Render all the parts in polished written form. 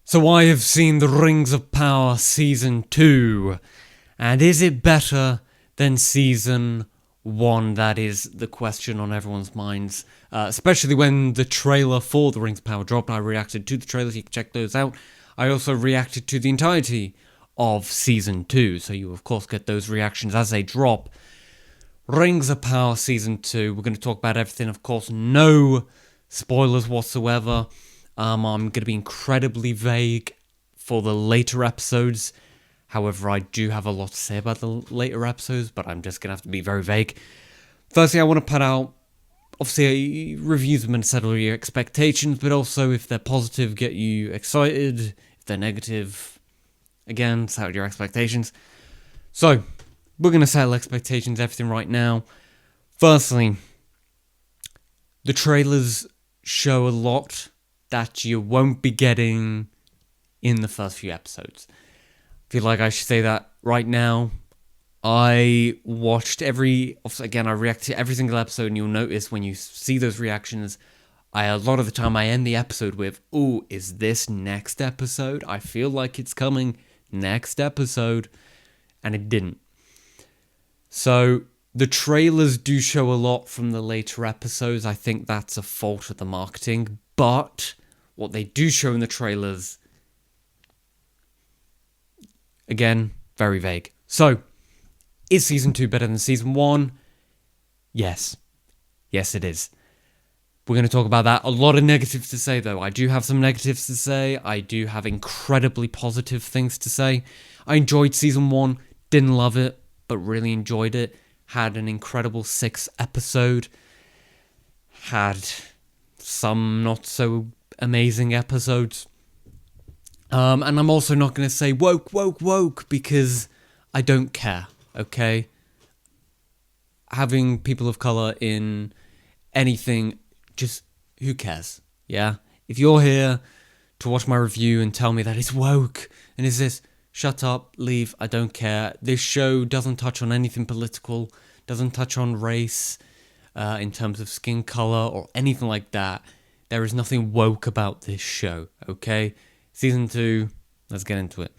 So I have seen The Rings of Power Season 2, and is it better than Season 1? That is the question on everyone's minds, especially when the trailer for The Rings of Power dropped. I reacted to the trailers, you can check those out. I also reacted to the entirety of Season 2, so you of course get those reactions as they drop. Rings of Power Season 2, we're going to talk about everything, of course, no spoilers whatsoever. I'm going to be incredibly vague for the later episodes. However, I do have a lot to say about the later episodes, but I'm just going to have to be very vague. Firstly, I want to put out, obviously, reviews are meant to settle your expectations, but also if they're positive, get you excited. If they're negative, again, settle your expectations. So, we're going to settle expectations, everything right now. Firstly, the trailers show a lot that you won't be getting in the first few episodes. I feel like I should say that right now. I watched I react to every single episode, and you'll notice when you see those reactions, a lot of the time I end the episode with, "Ooh, is this next episode? I feel like it's coming next episode," and it didn't. So the trailers do show a lot from the later episodes. I think that's a fault of the marketing, but what they do show in the trailers, again, very vague. So, is Season 2 better than Season 1? Yes. Yes, it is. We're going to talk about that. A lot of negatives to say, though. I do have some negatives to say. I do have incredibly positive things to say. I enjoyed Season 1. Didn't love it, but really enjoyed it. Had an incredible 6th episode. Had some not so amazing episodes. And I'm also not going to say woke, because I don't care, okay? Having people of colour in anything, just, who cares, yeah? If you're here to watch my review and tell me that it's woke, and is this, shut up, leave, I don't care. This show doesn't touch on anything political, doesn't touch on race, in terms of skin colour, or anything like that. There is nothing woke about this show, okay? Season 2, let's get into it.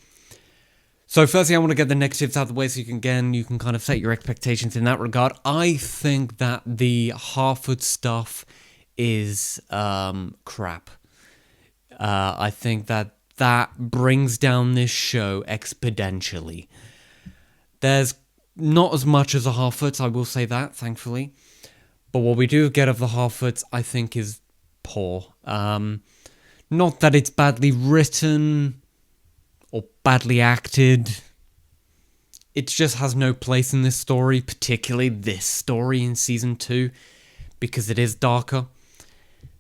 So firstly, I want to get the negatives out of the way so you can kind of set your expectations in that regard. I think that the Harfoot stuff is crap. I think that brings down this show exponentially. There's not as much as the Harfoots, I will say that, thankfully. But what we do get of the Harfoots, I think, is poor. Not that it's badly written or badly acted. It just has no place in this story, particularly this story in Season 2, because it is darker.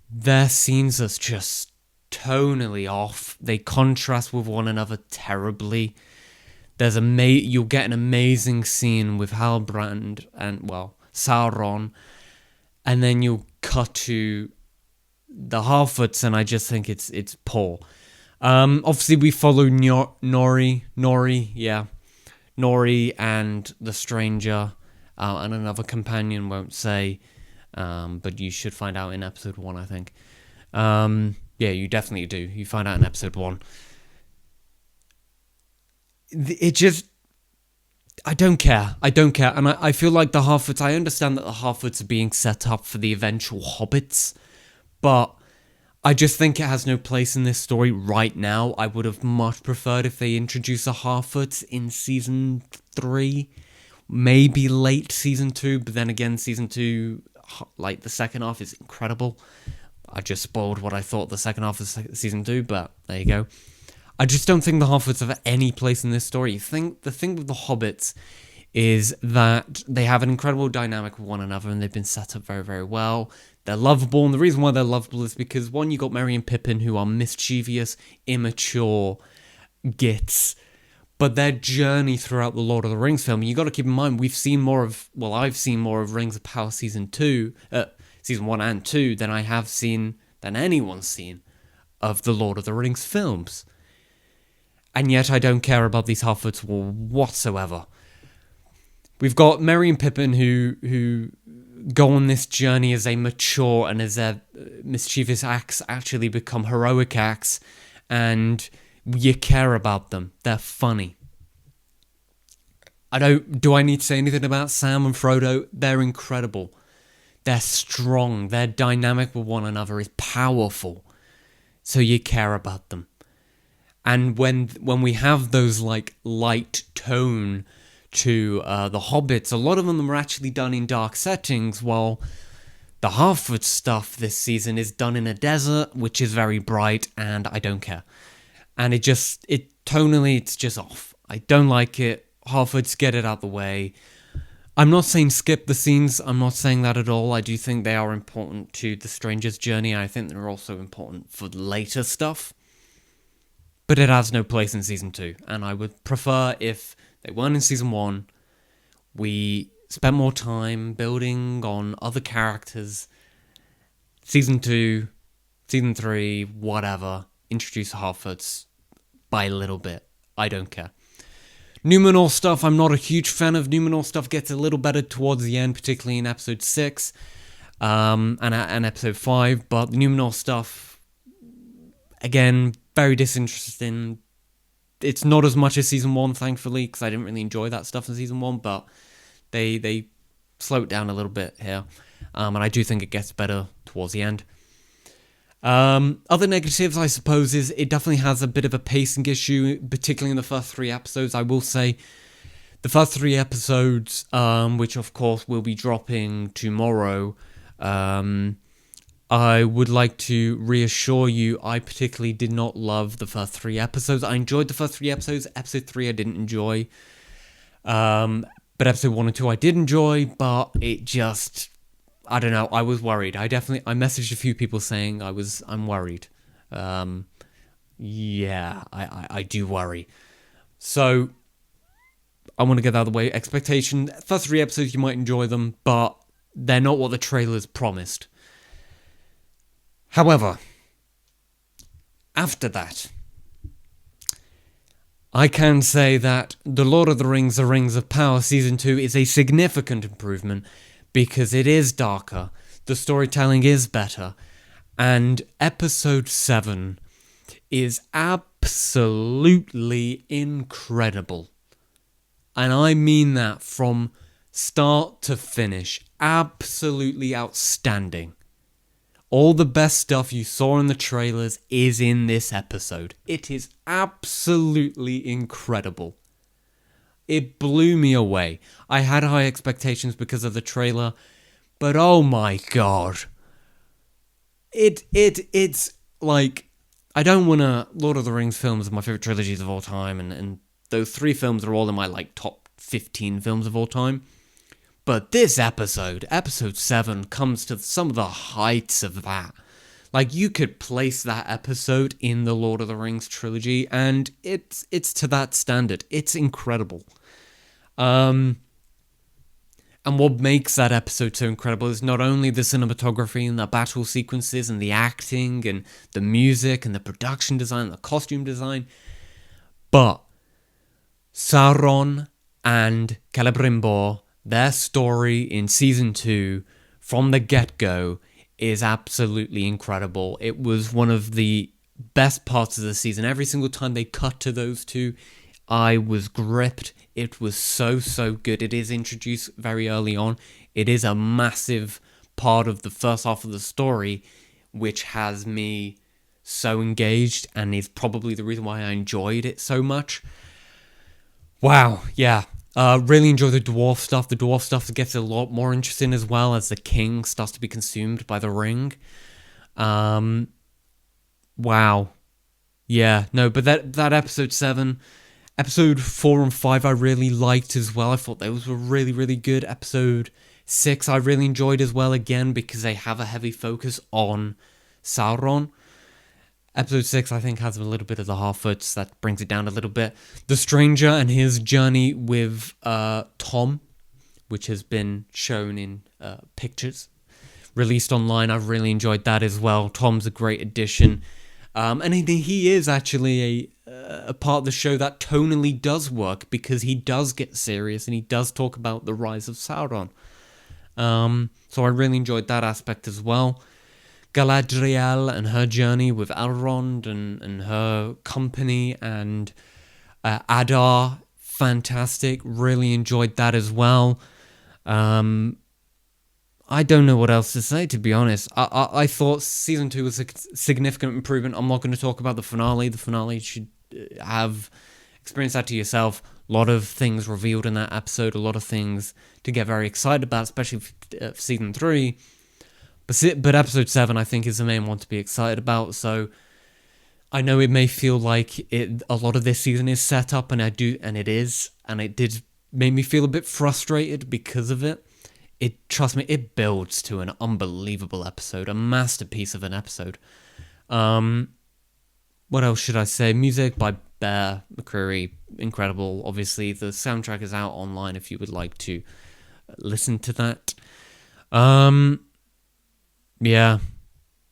Their scenes are just tonally off. They contrast with one another terribly. You'll get an amazing scene with Halbrand and, Sauron, and then you'll cut to the Harfoots, and I just think it's poor. Obviously, we follow Nori, and the stranger, and another companion, won't say, but you should find out in episode 1, I think. Yeah, you definitely do. You find out in episode 1. I don't care, and I feel like the Harfoots, I understand that the Harfoots are being set up for the eventual hobbits, but I just think it has no place in this story right now. I would have much preferred if they introduced the Harfoots in Season 3, maybe late Season 2, but then again, Season 2, like, the second half is incredible. I just spoiled what I thought the second half of Season 2, but there you go. I just don't think the Harfoots have any place in this story. The thing with the hobbits is that they have an incredible dynamic with one another, and they've been set up very, very well. They're lovable, and the reason why they're lovable is because, one, you got Merry and Pippin, who are mischievous, immature gits, but their journey throughout the Lord of the Rings film, you got to keep in mind, I've seen more of Rings of Power Season 1 and 2 than anyone's seen of the Lord of the Rings films. And yet I don't care about these Harfoots whatsoever. We've got Merry and Pippin who go on this journey as they mature and as their mischievous acts actually become heroic acts, and you care about them. They're funny. Do I need to say anything about Sam and Frodo? They're incredible. They're strong. Their dynamic with one another is powerful. So you care about them. And when we have those like light tone to the Hobbits, a lot of them are actually done in dark settings, while the Harfoot stuff this season is done in a desert, which is very bright, and I don't care. And tonally, it's just off. I don't like it. Harfoots, get it out the way. I'm not saying skip the scenes. I'm not saying that at all. I do think they are important to the Stranger's journey. I think they're also important for later stuff. But it has no place in Season 2. And I would prefer if they weren't in Season 1, we spent more time building on other characters. Season 2, Season 3, whatever. Introduce Harfoots by a little bit. I don't care. Numenor stuff, I'm not a huge fan of. Numenor stuff gets a little better towards the end, particularly in Episode 6 and Episode 5. But the Numenor stuff, again, very disinteresting. It's not as much as Season 1, thankfully, because I didn't really enjoy that stuff in Season 1, but they slow it down a little bit here. And I do think it gets better towards the end. Other negatives, I suppose, is it definitely has a bit of a pacing issue, particularly in the first 3 episodes. I will say the first 3 episodes, which of course will be dropping tomorrow, I would like to reassure you, I particularly did not love the first 3 episodes. I enjoyed the first 3 episodes. Episode 3 I didn't enjoy. But episode 1 and 2 I did enjoy, but it just, I don't know, I was worried. I messaged a few people saying I'm worried. Yeah, I do worry. So, I want to get that out of the way. Expectation, first 3 episodes you might enjoy them, but they're not what the trailers promised. However, after that, I can say that The Lord of the Rings of Power Season 2 is a significant improvement because it is darker, the storytelling is better, and Episode 7 is absolutely incredible. And I mean that from start to finish. Absolutely outstanding. All the best stuff you saw in the trailers is in this episode. It is absolutely incredible. It blew me away. I had high expectations because of the trailer, but oh my god. It's like, I don't want to, Lord of the Rings films are my favourite trilogies of all time, and those 3 films are all in my like top 15 films of all time. But this episode 7, comes to some of the heights of that. Like, you could place that episode in the Lord of the Rings trilogy, and it's to that standard. It's incredible. And what makes that episode so incredible is not only the cinematography and the battle sequences and the acting and the music and the production design, the costume design, but Sauron and Celebrimbor, their story in Season 2, from the get-go, is absolutely incredible. It was one of the best parts of the season. Every single time they cut to those two, I was gripped. It was so good. It is introduced very early on. It is a massive part of the first half of the story, which has me so engaged and is probably the reason why I enjoyed it so much. Wow, yeah. Really enjoy the dwarf stuff. The dwarf stuff gets a lot more interesting as well as the king starts to be consumed by the ring. Wow. Yeah, no, but that episode 7, episode 4 and 5 I really liked as well. I thought those were really good. Episode 6 I really enjoyed as well, again, because they have a heavy focus on Sauron. Episode 6, I think, has a little bit of the Harfoots. That brings it down a little bit. The Stranger and his journey with Tom, which has been shown in pictures, released online. I've really enjoyed that as well. Tom's a great addition. And he is actually a part of the show that tonally does work, because he does get serious and he does talk about the rise of Sauron. So I really enjoyed that aspect as well. Galadriel and her journey with Elrond and her company, and Adar, fantastic. Really enjoyed that as well. I don't know what else to say, to be honest. I thought Season 2 was a significant improvement. I'm not going to talk about the finale. The finale should have experienced that to yourself. A lot of things revealed in that episode. A lot of things to get very excited about, especially for Season 3. But Episode 7, I think, is the main one to be excited about. So I know it may feel like a lot of this season is set up, and it is. And it did make me feel a bit frustrated because of it. Trust me, it builds to an unbelievable episode, a masterpiece of an episode. What else should I say? Music by Bear McCreary, incredible. Obviously, the soundtrack is out online if you would like to listen to that. Yeah,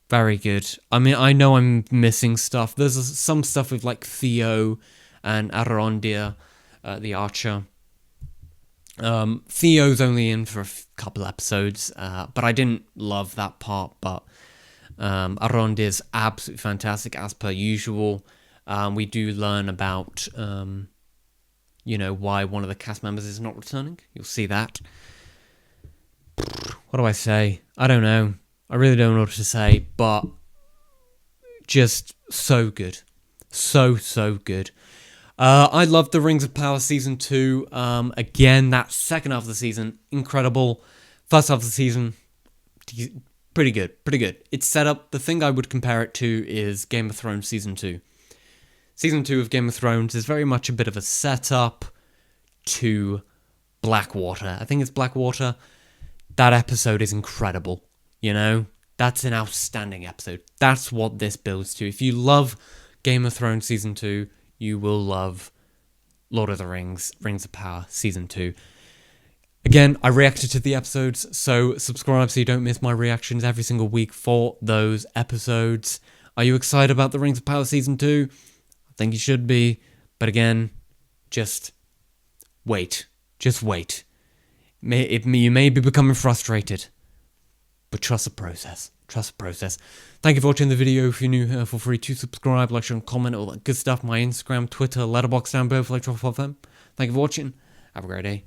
very good. I mean, I know I'm missing stuff. There's some stuff with like Theo and Arondir, the archer. Theo's only in for a couple episodes, but I didn't love that part. But Arondir's absolutely fantastic, as per usual. We do learn about, why one of the cast members is not returning. You'll see that. What do I say? I don't know. I really don't know what to say, but just so good. So good. I loved The Rings of Power Season 2. Again, that second half of the season, incredible. First half of the season, pretty good. It's set up, the thing I would compare it to is Game of Thrones Season 2. Season 2 of Game of Thrones is very much a bit of a setup to Blackwater. I think it's Blackwater. That episode is incredible, That's an outstanding episode. That's what this builds to. If you love Game of Thrones Season 2, you will love Lord of the Rings, Rings of Power Season 2. Again, I reacted to the episodes, so subscribe so you don't miss my reactions every single week for those episodes. Are you excited about the Rings of Power Season 2? I think you should be, but again, just wait. Just wait. You may be becoming frustrated, but trust the process. Thank you for watching the video. If you're new here, feel free to subscribe, like, share, and comment, all that good stuff. My Instagram, Twitter, Letterboxd down below for like 12 of them. Thank you for watching. Have a great day.